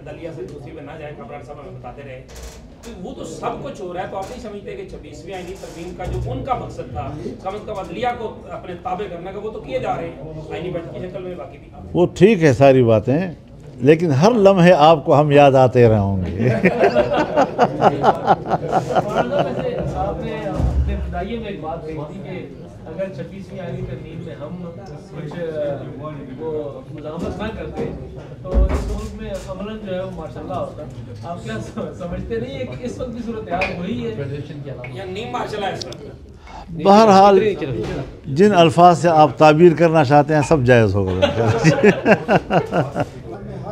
दलिया से दूसरी पे ना जाए, कमरान साहब हमें बताते रहे, तो वो तो सब कुछ हो रहा है। तो आप नहीं समझते कि 26वीं आईनी तरमीम का जो उनका मकसद था, कम से कम अदलिया को अपने ताबे करने का, वो तो किए जा रहे हैं आईनी बेंच की शक्ल में। बाकी भी वो ठीक है सारी बातें, लेकिन हर लम्हे आपको हम याद आते रहेंगे। आपने अपने विदाई में एक बात कही थी कि अगर 26वीं आईनी तरमीम में हम कुछ वो मज़ामत ना करते तो इस मुल्क में अमलन जो है वो माशाल्लाह होता। आप क्या समझते नहीं है कि इस वक्त भी सूरत हाल वही है या नहीं माशाल्लाह इस वक्त? बहरहाल जिन अल्फाज से आप ताबीर करना चाहते हैं सब जायज़ होगा। हर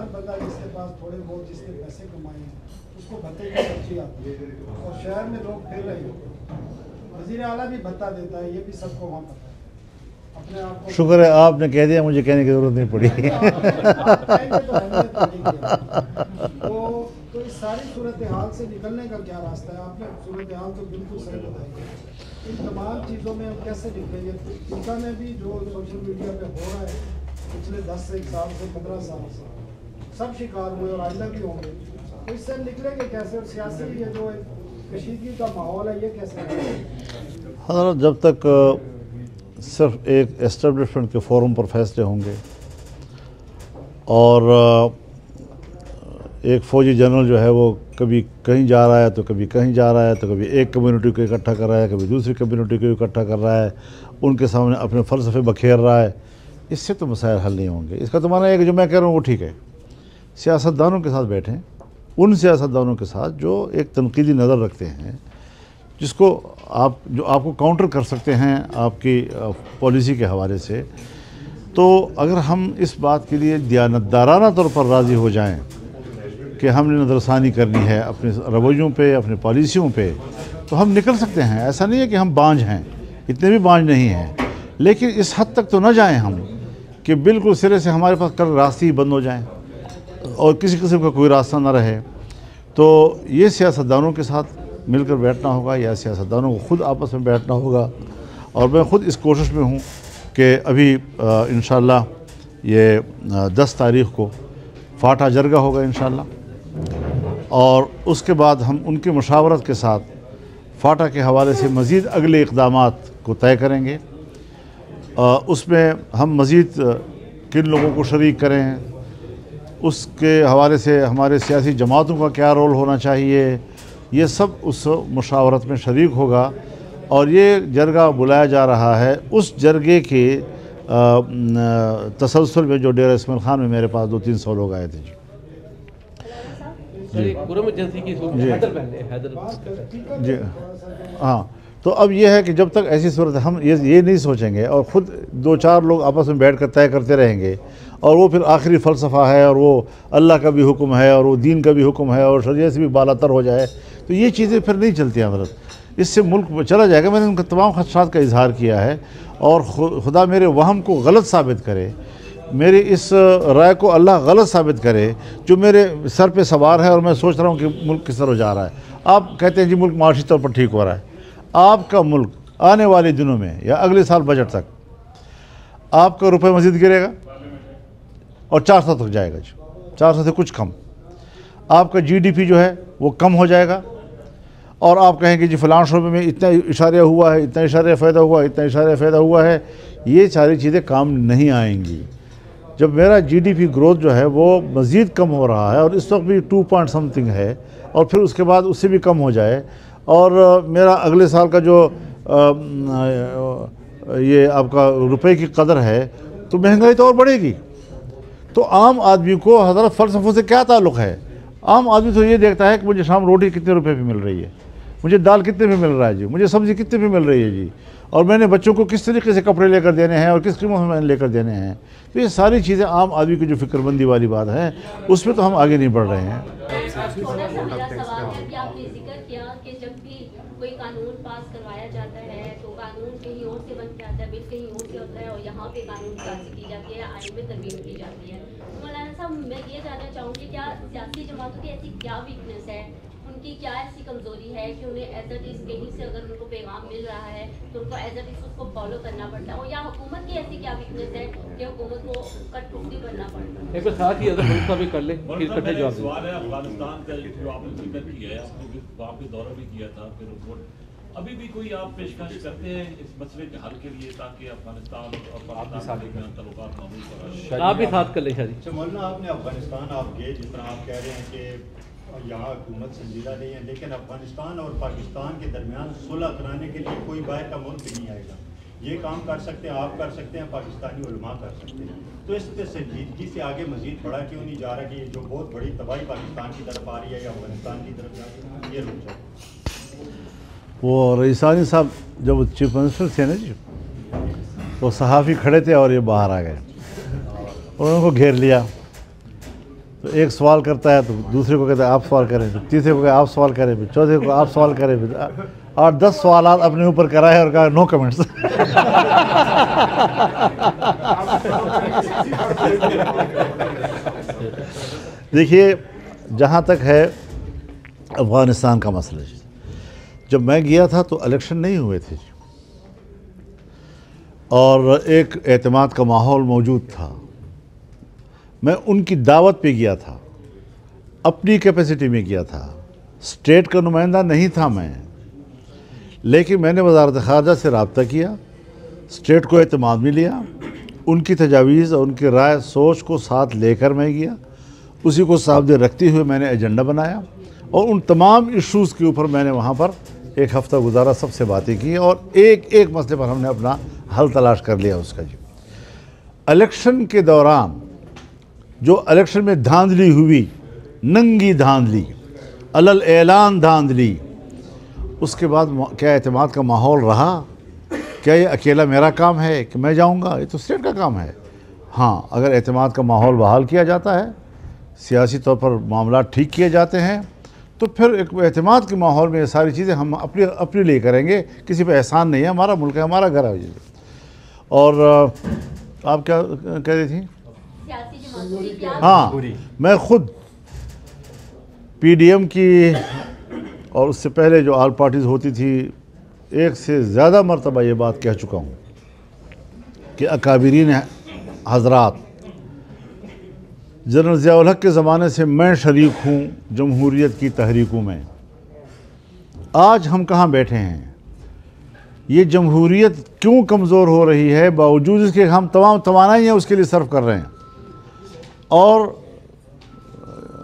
बंदा जिसके पास थोड़े बहुत जिसने पैसे कमाए हैं उसको भत्ते की पर्ची आती है, और शहर में लोग फिर रहे हैं, वज़ीर आला भी भत्ता देता है, ये भी सबको वहाँ पता है। अपने आप को शुक्र है आपने कह दिया, मुझे कहने की ज़रूरत नहीं पड़ी। तो इस सारी सूरत हाल से निकलने का क्या रास्ता है? आपने सूरत हाल तो बिल्कुल सही बताई, इन तमाम चीज़ों में हम कैसे निकलेंगे? इनका में भी जो सोशल मीडिया पे हो रहा है पिछले 10 साल से 15 साल से सब शिकार हुए और आइंदा भी होंगे, तो इससे हम निकलेंगे कैसे? और सियासी ये जो कशीदगी का माहौल है ये कैसे? हज़रत जब तक सिर्फ एक एस्टेब्लिशमेंट के फोरम पर फैसले होंगे और एक फ़ौजी जनरल जो है वो कभी कहीं जा रहा है तो कभी कहीं जा रहा है, तो कभी एक कम्युनिटी को इकट्ठा कर रहा है, कभी दूसरी कम्युनिटी को इकट्ठा कर रहा है, उनके सामने अपने फ़लसफ़े बखेर रहा है, इससे तो मसाइल हल नहीं होंगे। इसका तो माना है कि जो मैं कह रहा हूँ वो ठीक है, सियासतदानों के साथ बैठें, उन सियासतदानों के साथ जो एक तनकीदी नज़र रखते हैं, जिसको जो आपको काउंटर कर सकते हैं आपकी पॉलिसी के हवाले से। तो अगर हम इस बात के लिए दियानतदाराना तौर पर राज़ी हो जाएं कि हमने नज़रसानी करनी है अपने रवैयों पे, अपने पॉलिसियों पे, तो हम निकल सकते हैं। ऐसा नहीं है कि हम बांझ हैं, इतने भी बांझ नहीं हैं, लेकिन इस हद तक तो ना जाएं हम कि बिल्कुल सिरे से हमारे पास कल रास्ते ही बंद हो जाएं और किसी किस्म का कोई रास्ता ना रहे। तो ये सियासतदानों के साथ मिलकर बैठना होगा या सियासतदानों को ख़ुद आपस में बैठना होगा। और मैं ख़ुद इस कोशिश में हूँ कि अभी इंशाअल्लाह ये 10 तारीख़ को फाटा जरगा होगा इंशाअल्लाह, और उसके बाद हम उनकी मशावरत के साथ फाटा के हवाले से मज़ीद अगले इक़दामात को तय करेंगे। उसमें हम मज़ीद किन लोगों को शरीक करें, उसके हवाले से हमारे सियासी जमातों का क्या रोल होना चाहिए, ये सब उस मुशावरत में शरीक होगा। और ये जरगा बुलाया जा रहा है, उस जरगे के तसलसल में जो डेरा इस्माइल खान में मेरे पास 2-300 लोग आए थे। जी हाँ, तो अब यह है कि जब तक ऐसी सूरत हम ये नहीं सोचेंगे और ख़ुद 2-4 लोग आपस में बैठ कर तय करते रहेंगे और वो फिर आखिरी फ़लसफ़ा है और वो अल्लाह का भी हुक्म है और वो दीन का भी हुक्म है और शरीयत से भी बालातर हो जाए, तो ये चीज़ें फिर नहीं चलती हैं। हज़रत इससे मुल्क चला जाएगा। मैंने उनका तमाम खदशात का इजहार किया है, और खुदा मेरे वहम को गलत साबित करे, मेरी इस राय को अल्लाह गलत साबित करे जो मेरे सर पे सवार है और मैं सोच रहा हूँ कि मुल्क किस तरह जा रहा है। आप कहते हैं जी मुल्क माशी तौर पर ठीक हो रहा है, आपका मुल्क आने वाले दिनों में या अगले साल बजट तक आपका रुपये मज़ीद गिरेगा और 400 तक जाएगा जी, 400 से कुछ कम। आपका GDP जो है वो कम हो जाएगा और आप कहेंगे जी फ़लाँ शोबे में इतना इशारा हुआ है, इतना इशारा फ़ायदा हुआ है, इतना इशारा फ़ायदा हुआ है। ये सारी चीज़ें काम नहीं आएंगी जब मेरा GDP ग्रोथ जो है वो मज़ीद कम हो रहा है और इस वक्त भी 2 पॉइंट समथिंग है, और फिर उसके बाद उससे भी कम हो जाए, और मेरा अगले साल का जो ये आपका रुपए की कदर है, तो महंगाई तो और बढ़ेगी। तो आम आदमी को हज़रत फ़लसफ़ों से क्या ताल्लुक़ है? आम आदमी तो ये देखता है कि मुझे शाम रोटी कितने रुपए पे मिल रही है, मुझे दाल कितने पे मिल रहा है जी, मुझे सब्ज़ी कितने पे मिल रही है जी, और मैंने बच्चों को किस तरीके से कपड़े लेकर देने हैं और किस कीमत में मैंने लेकर देने हैं। तो ये सारी चीज़ें आम आदमी की जो फ़िक्रमंदी वाली बात है, उसमें तो हम आगे नहीं बढ़ रहे हैं। कोई कानून पास करवाया जाता है तो कानून कहीं और से बन जाता है, बिल कहीं और से होता है और यहाँ पे कानून पास की जाती है, आइन में तरमीम की जाती है। तो मौलाना साहब, मैं ये जानना चाहूँगी क्या सियासी जमातों की ऐसी क्या वीकनेस है, उनकी उनकी क्या ऐसी कमजोरी है कि उन्हें एज इट इज कहीं से अगर उनको पैगाम मिल रहा है तो उनको एज इट इज उसको फॉलो करना पड़ता है, और या हुकूमत की ऐसी क्या वीकनेस है कि हुकूमत को कटौती करना पड़ता है? एक बार साथ ही अगर मुल्क भी कर ले फिर इकट्ठे जवाब दें। सवाल है अफगानिस्तान का जो आपने जिक्र किया है, आपने भी वहाँ पे दौरा भी किया था, फिर रिपोर्ट अभी भी कोई आप पेशकश करते हैं इस मसले के हल के लिए ताकि अफगानिस्तान और पाकिस्तान के दरमियान तल्लुकात मजबूत करा? आप भी साथ कर ले शादी। अच्छा मौलाना, आपने अफगानिस्तान आप गए, जिस तरह आप कह रहे हैं कि यहाँ हुकूमत संजीदा नहीं है, लेकिन अफगानिस्तान और पाकिस्तान के दरमियान सुलह कराने के लिए कोई बाहर का मुल्क नहीं आएगा। ये काम कर सकते हैं, आप कर सकते हैं, पाकिस्तानी उलमा कर सकते हैं। तो इस पर संजीदगी से आगे मजीद बढ़ा क्यों नहीं जा रहा कि जो बहुत बड़ी तबाही पाकिस्तान की तरफ आ रही है या अफगानिस्तान की तरफ जा रही है, ये रुक जाए? वो रईसानी साहब जब चीफ मिनिस्टर थे ना जी, वो सहाफ़ी खड़े थे और ये बाहर आ गए, उन्होंने को घेर लिया। तो एक सवाल करता है तो दूसरे को कहते हैं आप सवाल करें, फिर तीसरे को आप सवाल करें, फिर चौथे को आप सवाल करें, फिर 8-10 सवाल अपने ऊपर कराए और कहा नो कमेंट्स। देखिए, जहाँ तक है अफ़गानिस्तान का मसला, जब मैं गया था तो इलेक्शन नहीं हुए थे और एक एतमाद का माहौल मौजूद था। मैं उनकी दावत पे गया था, अपनी कैपेसिटी में गया था, स्टेट का नुमाइंदा नहीं था मैं, लेकिन मैंने वज़ारत ख़ारजा से रब्ता किया, स्टेट को एतमाद में लिया, उनकी तजावीज़ और उनकी राय सोच को साथ लेकर मैं गया, उसी को सामने रखते हुए मैंने एजेंडा बनाया और उन तमाम इश्यूज़ के ऊपर मैंने वहाँ पर एक हफ़्ता गुजारा, सबसे बातें की और एक एक मसले पर हमने अपना हल तलाश कर लिया उसका। जी, इलेक्शन के दौरान जो इलेक्शन में धांधली हुई, नंगी धांधली, अलल ऐलान धांधली, उसके बाद क्या एतमाद का माहौल रहा? क्या ये अकेला मेरा काम है कि मैं जाऊंगा? ये तो स्टेट का काम है। हाँ, अगर एतमाद का माहौल बहाल किया जाता है, सियासी तौर पर मामला ठीक किए जाते हैं, तो फिर एक एतमाद के माहौल में ये सारी चीज़ें हम अपने लिए करेंगे, किसी पे एहसान नहीं है, हमारा मुल्क है, हमारा घर है। और आप क्या कह रही थी? हाँ, मैं खुद PDM की और उससे पहले जो ऑल पार्टीज़ होती थी, एक से ज़्यादा मरतबा ये बात कह चुका हूँ कि अकाबिरीन हज़रात, जनरल ज़िया-उल हक़ के ज़माने से मैं शरीक हूँ जमहूरियत की तहरीकों में। आज हम कहाँ बैठे हैं? ये जमहूरियत क्यों कमज़ोर हो रही है, बावजूद इसके हम तमाम तवानाइयाँ उसके लिए सर्व कर रहे हैं, और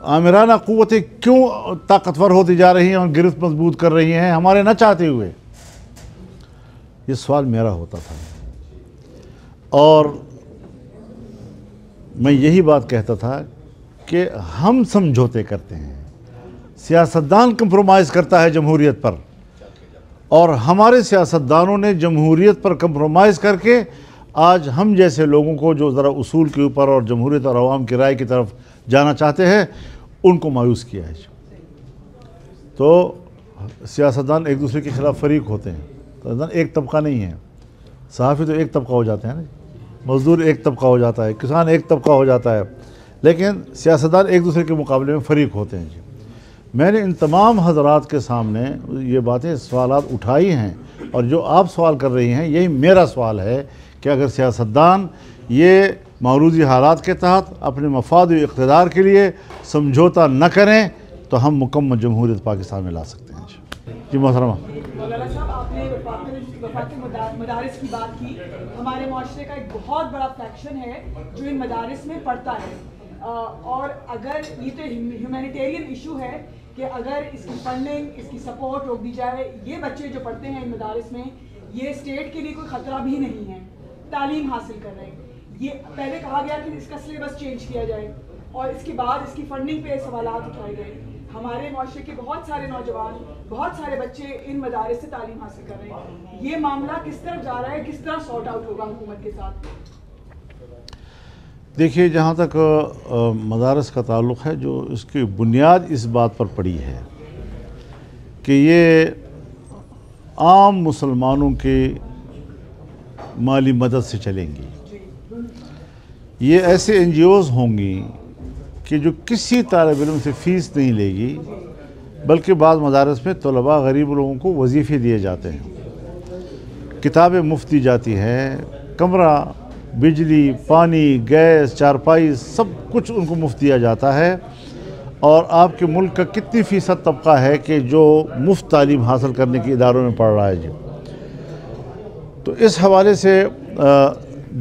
आमिराना क़ुव्वतें क्यों ताकतवर होती जा रही हैं और गिरफ्त मजबूत कर रही हैं हमारे न चाहते हुए? ये सवाल मेरा होता था और मैं यही बात कहता था कि हम समझौते करते हैं, सियासतदान कंप्रोमाइज़ करता है जमहूरियत पर, और हमारे सियासतदानों ने जमहूरियत पर कंप्रोमाइज़ करके आज हम जैसे लोगों को जो ज़रा उसूल के ऊपर और जमहूरियत और अवाम की राय की तरफ जाना चाहते हैं, उनको मायूस किया है। तो सियासतदान एक दूसरे के ख़िलाफ़ फरीक होते हैं, तो एक तबका नहीं है। सहाफ़ी तो एक तबका हो जाते हैं ना, मज़दूर एक तबका हो जाता है, किसान एक तबका हो जाता है, लेकिन सियासतदान एक दूसरे के मुकाबले में फ़रीक होते हैं। जी, मैंने इन तमाम हज़रात के सामने ये बातें, सवालात उठाई हैं, और जो आप सवाल कर रही हैं यही मेरा सवाल है कि अगर सियासतदान ये मौजूदी हालात के तहत अपने मफाद व इक़्तिदार के लिए समझौता न करें तो हम मुकम्मल जमहूरियत पाकिस्तान में ला सकते हैं। जी मोहतरमा, मौलाना साहब, आपने वफ़ाक़ मदारिस की बात की। हमारे माशरे का एक बहुत बड़ा फैक्शन है जो इन मदारिस में पढ़ता है, और अगर ये तो ह्यूमैनिटेरियन इशू है कि अगर इसकी फंडिंग, इसकी सपोर्ट रोक दी जाए, ये बच्चे जो पढ़ते हैं इन मदारिस में, ये स्टेट के लिए कोई ख़तरा भी नहीं है, तालीम हासिल कर रहे हैं। ये पहले कहा गया कि इसका सिलेबस चेंज किया जाए और इसके बाद इसकी फंडिंग पे सवालात उठाए गए। हमारे माशरे के बहुत सारे नौजवान, बहुत सारे बच्चे इन मदारिस से तालीम हासिल कर रहे हैं। ये मामला किस तरफ जा रहा है, किस तरह सॉर्ट आउट होगा हुकूमत के साथ? देखिए, जहाँ तक मदारस का ताल्लुक़ है, जो इसकी बुनियाद इस बात पर पड़ी है कि ये आम मुसलमानों के माली मदद से चलेंगी। ये ऐसे NGOs होंगी कि जो किसी तालिब इल्म से फ़ीस नहीं लेगी, बल्कि बाद मदारस में तलबा गरीब लोगों को वजीफ़े दिए जाते हैं, किताबें मुफ्त दी जाती हैं, कमरा, बिजली, पानी, गैस, चारपाई सब कुछ उनको मुफ्त दिया जाता है। और आपके मुल्क का कितनी फ़ीसद तबका है कि जो मुफ्त तालीम हासिल करने के इदारों में पढ़ रहा है जी। तो इस हवाले से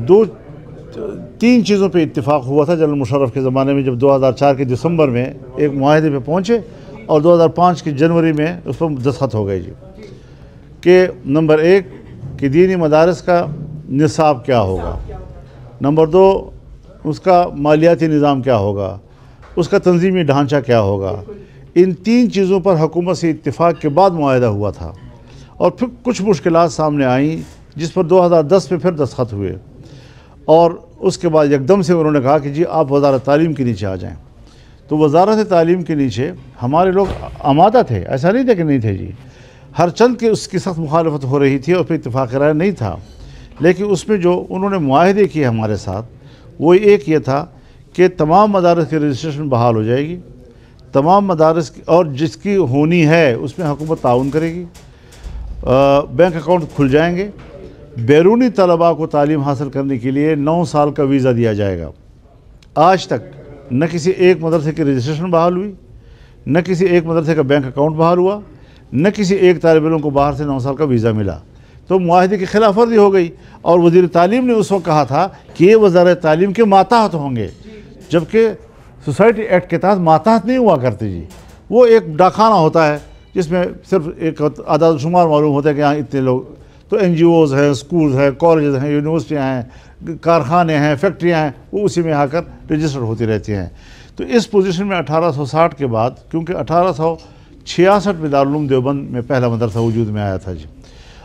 2-3 चीज़ों पे इत्तिफाक हुआ था जनरल मुशर्रफ के ज़माने में, जब 2004 के दिसंबर में एक मुआहदे पे पहुँचे और 2005 की जनवरी में उस पर दस्तखत हो गए जी कि नंबर 1 कि दीनी मदारस का निसाब क्या होगा, नंबर 2 उसका मालियाती निज़ाम क्या होगा, उसका तंजीमी ढांचा क्या होगा। इन 3 चीज़ों पर हुकूमत से इत्तिफाक के बाद मुआहदा हुआ था और फिर कुछ मुश्किलात सामने आईं जिस पर 2010 में फिर दस्तखत हुए और उसके बाद एकदम से उन्होंने कहा कि जी आप वज़ारत तालीम के नीचे आ जाएं। तो वज़ारत तालीम के नीचे हमारे लोग आमादा थे, ऐसा नहीं था कि नहीं थे जी, हर चंद की उसकी सख्त मुखालफत हो रही थी और फिर इत्तिफाक राय नहीं था। लेकिन उसमें जो उन्होंने मुआहदे किए हमारे साथ वो एक ये था कि तमाम मदारस की रजिस्ट्रेशन बहाल हो जाएगी, तमाम मदारस और जिसकी होनी है उसमें हुकूमत ताउन करेगी, बैंक अकाउंट खुल जाएंगे, बैरूनी तलबा को तालीम हासिल करने के लिए 9 साल का वीज़ा दिया जाएगा। आज तक न किसी एक मदरसे की रजिस्ट्रेशन बहाल हुई, न किसी एक मदरसे का बैंक अकाउंट बहाल हुआ, न किसी एक तालिब इल्म को बाहर से 9 साल का वीज़ा मिला। तो मुआहदे की खिलाफ वर्जी हो गई और वज़ीर तालीम ने उस वक्त कहा था कि ये वज़ारत तालीम के मातहत होंगे, जबकि सोसाइटी एक्ट के तहत मातहत नहीं हुआ करती जी। वो एक डाकखाना होता है जिसमें सिर्फ एक आदाद शुमार मालूम होता है कि यहाँ इतने लोग, तो NGOs हैं, स्कूल्स हैं, कॉलेजेस हैं, यूनिवर्सिटियाँ हैं, कारखाने हैं, फैक्ट्रियाँ हैं, वो उसी में आकर रजिस्टर होती रहती हैं। तो इस पोजीशन में 1860 के बाद, क्योंकि 1866 में दारुल उलूम देवबंद में पहला मदरसा वजूद में आया था जी,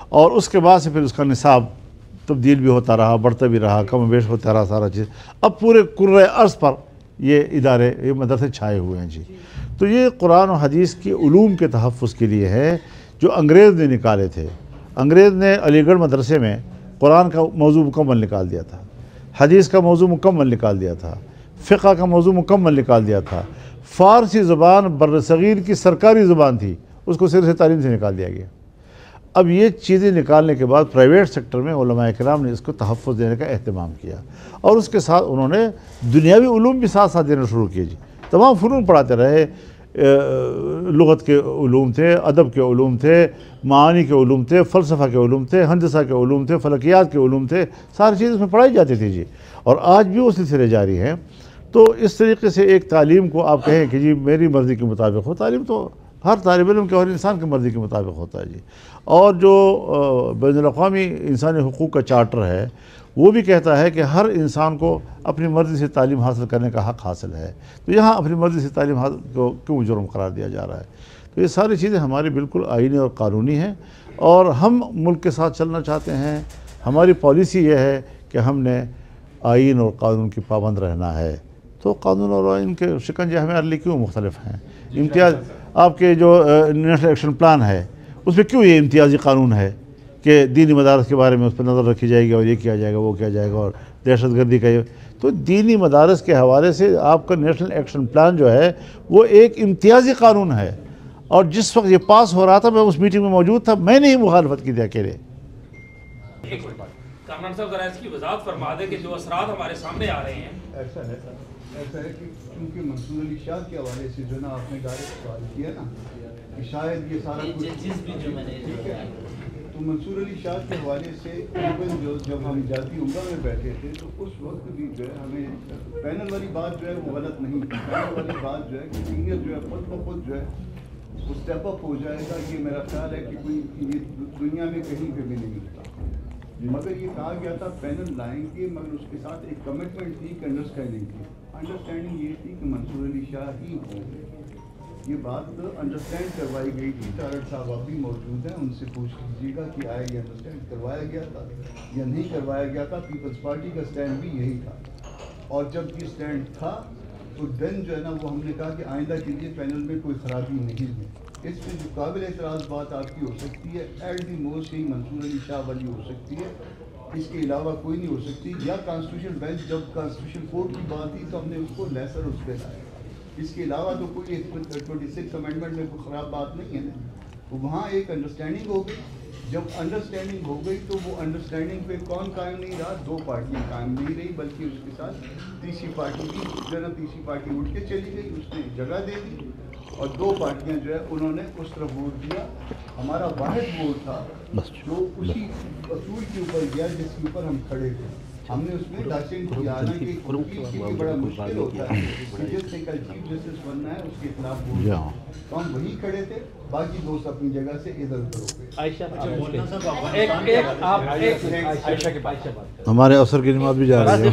और उसके बाद से फिर उसका निसाब तब्दील भी होता रहा, बढ़ता भी रहा, कम बेश होता रहा सारा चीज़। अब पूरे कुर्रे अर्ज़ पर ये इदारे, ये मदरसे छाए हुए हैं जी। तो ये कुरान और हदीस की उलूम के तहफ़्फ़ुज़ के लिए है जो अंग्रेज़ ने निकाले थे। अंग्रेज़ ने अलीगढ़ मदरसे में कुरान का मौजू मुकम्मल निकाल दिया था, हदीस का मौजू मुकम्मल निकाल दिया था, फ़िक़्ह का मौजू मुकम्मल निकाल दिया था। फ़ारसी ज़ुबान बर्रसगीर की सरकारी ज़ुबान थी, उसको सिर से तालीम से निकाल दिया गया। अब ये चीज़ें निकालने के बाद प्राइवेट सेक्टर में उलमाए किराम ने इसको तहफ़्फ़ुज़ देने का एहतमाम किया और उसके साथ उन्होंने दुनियावी उलूम भी साथ साथ देना शुरू किए जी। तमाम फ़नून पढ़ाते रहे, लुग़त के उलूम थे, अदब के उलूम थे, मानी के उलूम थे, फ़लसफ़ा के उलूम थे, हंदसा के उलूम थे, फ़लकियात के उलूम थे, सारी चीज़ उसमें पढ़ाई जाती थी जी। और आज भी वो सिलसिले जारी हैं। तो इस तरीके से एक तालीम को आप कहें कि जी मेरी मर्ज़ी के मुताबिक हो, तालीम तो हर तालिब इल्म के और इंसान की मर्ज़ी के मुताबिक होता है जी। और जो बैनुल-अक़वामी इंसानी हुकूक़ का चार्टर है वो भी कहता है कि हर इंसान को अपनी मर्ज़ी से तालीम हासिल करने का हक़ हासिल है। तो यहाँ अपनी मर्ज़ी से तालीम को क्यों जुर्म करार दिया जा रहा है? तो ये सारी चीज़ें हमारी बिल्कुल आईनी और क़ानूनी हैं और हम मुल्क के साथ चलना चाहते हैं। हमारी पॉलिसी ये है कि हमने आइन और क़ानून की पाबंद रहना है। तो कानून और आइन के शिकंजे हमारे लिए क्यों मुख्तलिफ हैं? इम्तियाज़ आपके जो नेशनल एक्शन प्लान है उसमें क्यों ये इम्तियाज़ी कानून है कि दीनी मदारस के बारे में उस पर नज़र रखी जाएगी और ये किया जाएगा, वो किया जाएगा, और दहशतगर्दी का ये। तो दीनी मदारस के हवाले से आपका नेशनल एक्शन प्लान जो है वो एक इम्तियाज़ी कानून है। और जिस वक्त ये पास हो रहा था मैं उस मीटिंग में मौजूद था, मैंने ही मुखालफत की थी अकेले। कामरान साहब ज़रा इसकी वजाहत फरमा दें कि जो असरात हमारे सामने आ रहे हैं। ऐसा है कि क्योंकि मंसूर अली शाह के हवाले से जो ना आपने डायरेक्ट सवाल किया ना कि शायद ये सारा कुछ ठीक है, तो मंसूर अली शाह के हवाले से जब हम जाती उम्रा में बैठे थे तो उस वक्त भी जो है हमें पैनल वाली बात जो है वो गलत नहीं थी। पैनल वाली बात जो है कि सीनियर जो है खुद ब खुद जो है वो स्टेप अप हो जाएगा, ये मेरा ख्याल है कि कोई ये दुनिया में कहीं पर भी नहीं होता। मगर ये कहा गया था पैनल लाएंगे, मगर उसके साथ एक कमिटमेंट थी कि अंडरस्टैंडिंग थी। अंडरस्टैंडिंग ये थी कि मंसूर अली शाह ही होंगे। ये बात अंडरस्टैंड करवाई गई थी। तारड़ साहब आप भी मौजूद हैं, उनसे पूछ लीजिएगा कि आया ये अंडरस्टैंड करवाया गया था या नहीं करवाया गया था। पीपल्स पार्टी का स्टैंड भी यही था और जब ये स्टैंड था तो देन जो है ना वो हमने कहा कि आइंदा के लिए पैनल में कोई खराबी नहीं है। इसमें जो काबिल एतराज़ बात आपकी हो सकती है एट दी मोस्ट ही मंसूर अली शाह वाली हो सकती है, इसके अलावा कोई नहीं हो सकती। या कॉन्स्टिट्यूशन बेंच जब कॉन्स्टिट्यूशन कोर्ट की बात थी तो हमने उसको लेसर उस पर लाया, इसके अलावा तो कोई 26 अमेंडमेंट में कोई ख़राब बात नहीं है ना। तो वहाँ एक अंडरस्टैंडिंग हो गई। जब अंडरस्टैंडिंग हो गई तो वो अंडरस्टैंडिंग पे कौन कायम नहीं रहा, दो पार्टियां कायम नहीं रही, बल्कि उसके साथ तीसरी पार्टी की तीसरी पार्टी उठ के चली गई, उसने जगह दे दी और दो पार्टियां जो है उन्होंने उस तरफ वोट दिया। हमारा वाहिद वोट था जो उसी असूल के ऊपर गया जिसके ऊपर हम खड़े थे। हमने उसमें डाइसेंट किया, हालांकि वकील के लिए बड़ा मुश्किल होता है कि जिसने कल चीफ जस्टिस बनना है उसके खिलाफ वोट, तो हम वही खड़े थे, बाकी दोस्त अपनी जगह से इधर उधर हो गए। हमारे अफसर की नमाज भी जा रही है।